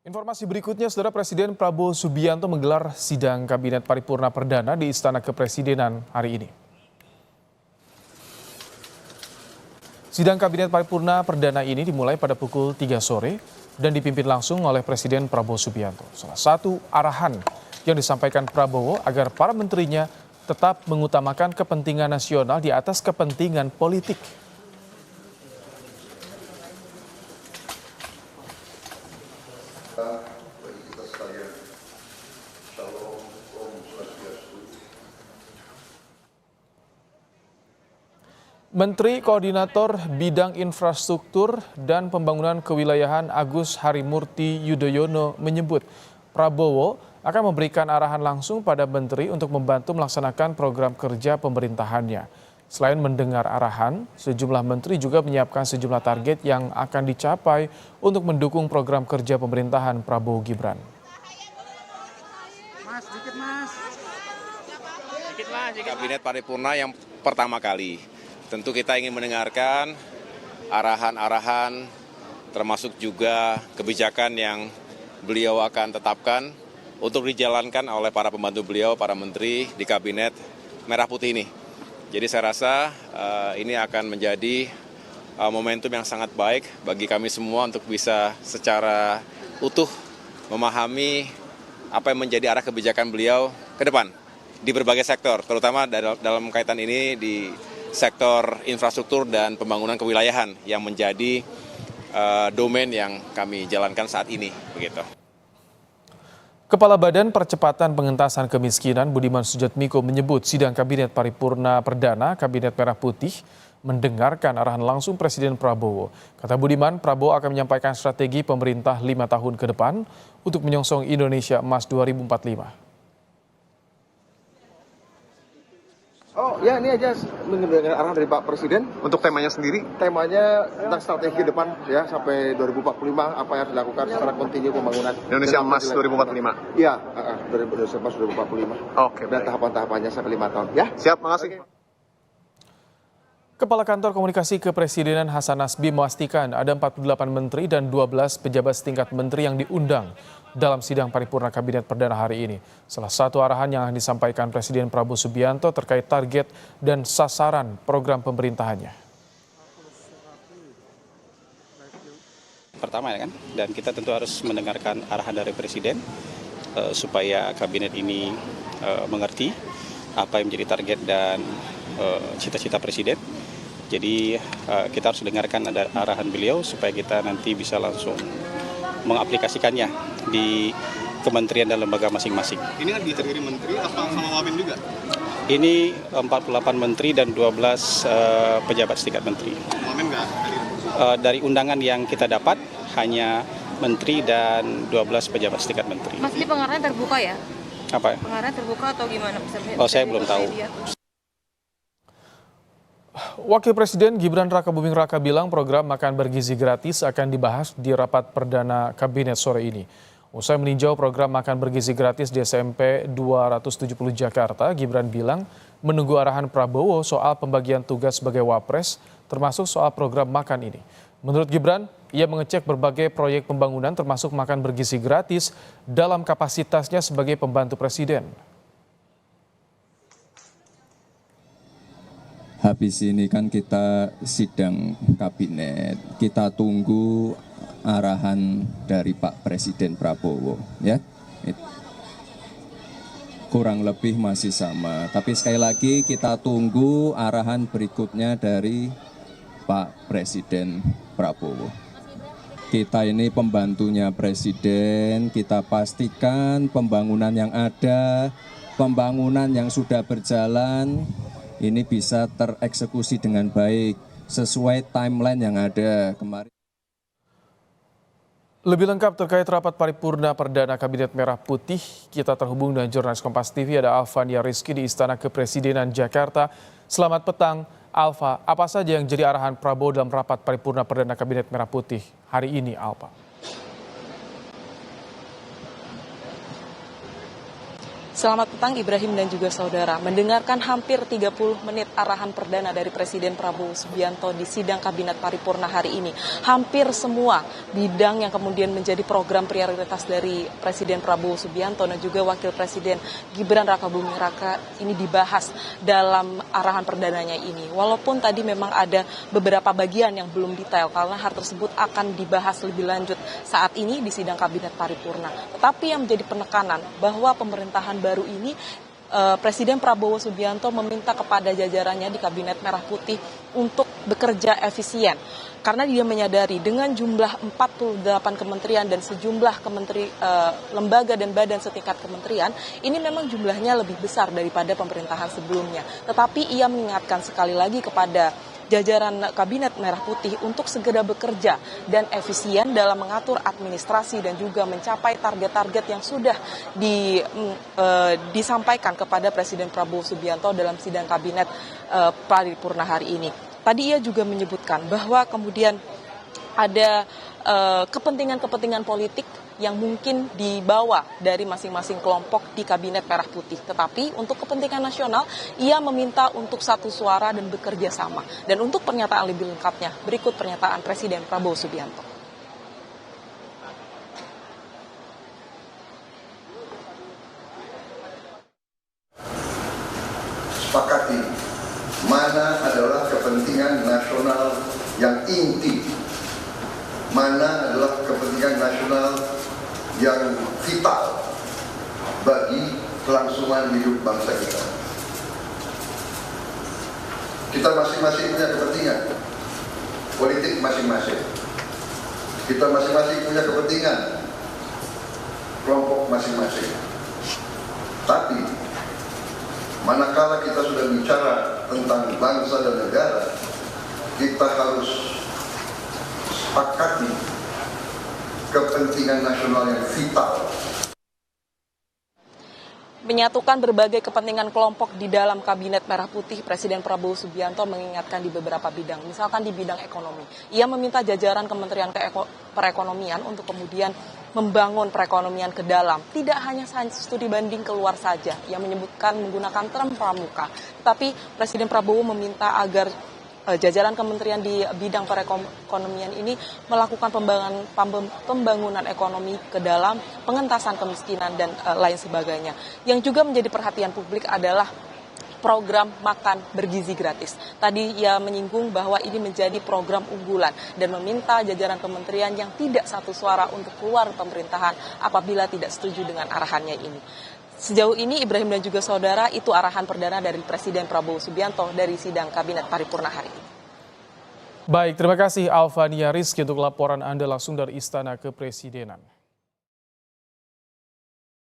Informasi berikutnya, Saudara, Presiden Prabowo Subianto menggelar sidang Kabinet Paripurna Perdana di Istana Kepresidenan hari ini. Sidang Kabinet Paripurna Perdana ini dimulai pada pukul 3 sore dan dipimpin langsung oleh Presiden Prabowo Subianto. Salah satu arahan yang disampaikan Prabowo agar para menterinya tetap mengutamakan kepentingan nasional di atas kepentingan politik. Bagi kita sekalian, Shalom, Om Swastiastu. Menteri Koordinator Bidang Infrastruktur dan Pembangunan Kewilayahan Agus Harimurti Yudhoyono menyebut Prabowo akan memberikan arahan langsung pada menteri untuk membantu melaksanakan program kerja pemerintahannya. Selain mendengar arahan, sejumlah menteri juga menyiapkan sejumlah target yang akan dicapai untuk mendukung program kerja pemerintahan Prabowo Gibran. Kabinet Paripurna yang pertama kali. Tentu kita ingin mendengarkan arahan-arahan termasuk juga kebijakan yang beliau akan tetapkan untuk dijalankan oleh para pembantu beliau, para menteri di Kabinet Merah Putih ini. Jadi saya rasa ini akan menjadi momentum yang sangat baik bagi kami semua untuk bisa secara utuh memahami apa yang menjadi arah kebijakan beliau ke depan di berbagai sektor, terutama dalam kaitan ini di sektor infrastruktur dan pembangunan kewilayahan yang menjadi domain yang kami jalankan saat ini, begitu. Kepala Badan Percepatan Pengentasan Kemiskinan Budiman Sujatmiko menyebut sidang Kabinet Paripurna Perdana Kabinet Merah Putih mendengarkan arahan langsung Presiden Prabowo. Kata Budiman, Prabowo akan menyampaikan strategi pemerintah 5 tahun ke depan untuk menyongsong Indonesia Emas 2045. Oh ya, ini aja mendengar arahan dari Pak Presiden. Untuk temanya sendiri? Temanya tentang strategi depan ya sampai 2045 apa yang harus dilakukan secara kontinu pembangunan Indonesia Emas 2045. Iya, Indonesia Emas 2045. Oke, Dan baik. tahapan-tahapannya sampai 5 tahun ya. Siap, makasih. Kepala Kantor Komunikasi Kepresidenan Hasan Nasbi memastikan ada 48 menteri dan 12 pejabat setingkat menteri yang diundang dalam sidang paripurna Kabinet Perdana hari ini. Salah satu arahan yang disampaikan Presiden Prabowo Subianto terkait target dan sasaran program pemerintahannya. Pertama ya kan, dan kita tentu harus mendengarkan arahan dari Presiden supaya Kabinet ini mengerti apa yang menjadi target dan cita-cita Presiden. Jadi kita harus dengarkan ada arahan beliau supaya kita nanti bisa langsung mengaplikasikannya di kementerian dan lembaga masing-masing. Ini kan terdiri menteri apa sama wamen juga? Ini 48 menteri dan 12 pejabat setingkat menteri. Wamen nggak? Dari undangan yang kita dapat hanya menteri dan 12 pejabat setingkat menteri. Mas, ini pengarahan terbuka ya? Apa? Pengarahan terbuka atau gimana? Oh, saya belum tahu. Wakil Presiden Gibran Rakabuming Raka bilang program makan bergizi gratis akan dibahas di rapat perdana Kabinet sore ini. Usai meninjau program makan bergizi gratis di SMP 270 Jakarta, Gibran bilang menunggu arahan Prabowo soal pembagian tugas sebagai wapres, termasuk soal program makan ini. Menurut Gibran, ia mengecek berbagai proyek pembangunan termasuk makan bergizi gratis dalam kapasitasnya sebagai pembantu presiden. Habis ini kan kita sidang kabinet, kita tunggu arahan dari Pak Presiden Prabowo, ya. Kurang lebih masih sama, tapi sekali lagi kita tunggu arahan berikutnya dari Pak Presiden Prabowo. Kita ini pembantunya Presiden, kita pastikan pembangunan yang ada, pembangunan yang sudah berjalan, ini bisa tereksekusi dengan baik sesuai timeline yang ada kemarin. Lebih lengkap terkait rapat paripurna perdana Kabinet Merah Putih, kita terhubung dengan jurnalis Kompas TV ada Alfania Rizky di Istana Kepresidenan Jakarta. Selamat petang, Alfa. Apa saja yang jadi arahan Prabowo dalam rapat paripurna perdana Kabinet Merah Putih hari ini, Alfa? Selamat petang Ibrahim dan juga saudara. Mendengarkan hampir 30 menit arahan perdana dari Presiden Prabowo Subianto di sidang Kabinet Paripurna hari ini. Hampir semua bidang yang kemudian menjadi program prioritas dari Presiden Prabowo Subianto dan juga Wakil Presiden Gibran Rakabuming Raka ini dibahas dalam arahan perdananya ini. Walaupun tadi memang ada beberapa bagian yang belum detail karena hal tersebut akan dibahas lebih lanjut saat ini di sidang Kabinet Paripurna. Tetapi yang menjadi penekanan bahwa pemerintahan baru ini Presiden Prabowo Subianto meminta kepada jajarannya di Kabinet Merah Putih untuk bekerja efisien. Karena dia menyadari dengan jumlah 48 kementerian dan sejumlah lembaga dan badan setingkat kementerian, ini memang jumlahnya lebih besar daripada pemerintahan sebelumnya. Tetapi ia mengingatkan sekali lagi kepada jajaran Kabinet Merah Putih untuk segera bekerja dan efisien dalam mengatur administrasi dan juga mencapai target-target yang sudah disampaikan kepada Presiden Prabowo Subianto dalam sidang Kabinet Paripurna hari ini. Tadi ia juga menyebutkan bahwa kemudian ada kepentingan-kepentingan politik yang mungkin dibawa dari masing-masing kelompok di Kabinet Merah Putih. Tetapi untuk kepentingan nasional, ia meminta untuk satu suara dan bekerja sama. Dan untuk pernyataan lebih lengkapnya, berikut pernyataan Presiden Prabowo Subianto. Sepakati mana adalah kepentingan nasional yang inti, mana adalah kepentingan nasional yang vital bagi kelangsungan hidup bangsa kita. Kita masing-masing punya kepentingan politik masing-masing. Kita masing-masing punya kepentingan kelompok masing-masing. Tapi manakala kita sudah bicara tentang bangsa dan negara, kita harus sepakati kepentingan nasional yang vital. Menyatukan berbagai kepentingan kelompok di dalam Kabinet Merah Putih, Presiden Prabowo Subianto mengingatkan di beberapa bidang, misalkan di bidang ekonomi. Ia meminta jajaran Kementerian Perekonomian untuk kemudian membangun perekonomian ke dalam. Tidak hanya studi banding keluar saja, ia menyebutkan menggunakan term pramuka. Tetapi Presiden Prabowo meminta agar jajaran kementerian di bidang perekonomian ini melakukan pembangunan ekonomi ke dalam, pengentasan kemiskinan dan lain sebagainya. Yang juga menjadi perhatian publik adalah program makan bergizi gratis. Tadi ia menyinggung bahwa ini menjadi program unggulan dan meminta jajaran kementerian yang tidak satu suara untuk keluar pemerintahan apabila tidak setuju dengan arahannya ini. Sejauh ini Ibrahim dan juga saudara, itu arahan perdana dari Presiden Prabowo Subianto dari sidang Kabinet Paripurna hari ini. Baik, terima kasih Alvania Rizky untuk laporan Anda langsung dari Istana Kepresidenan.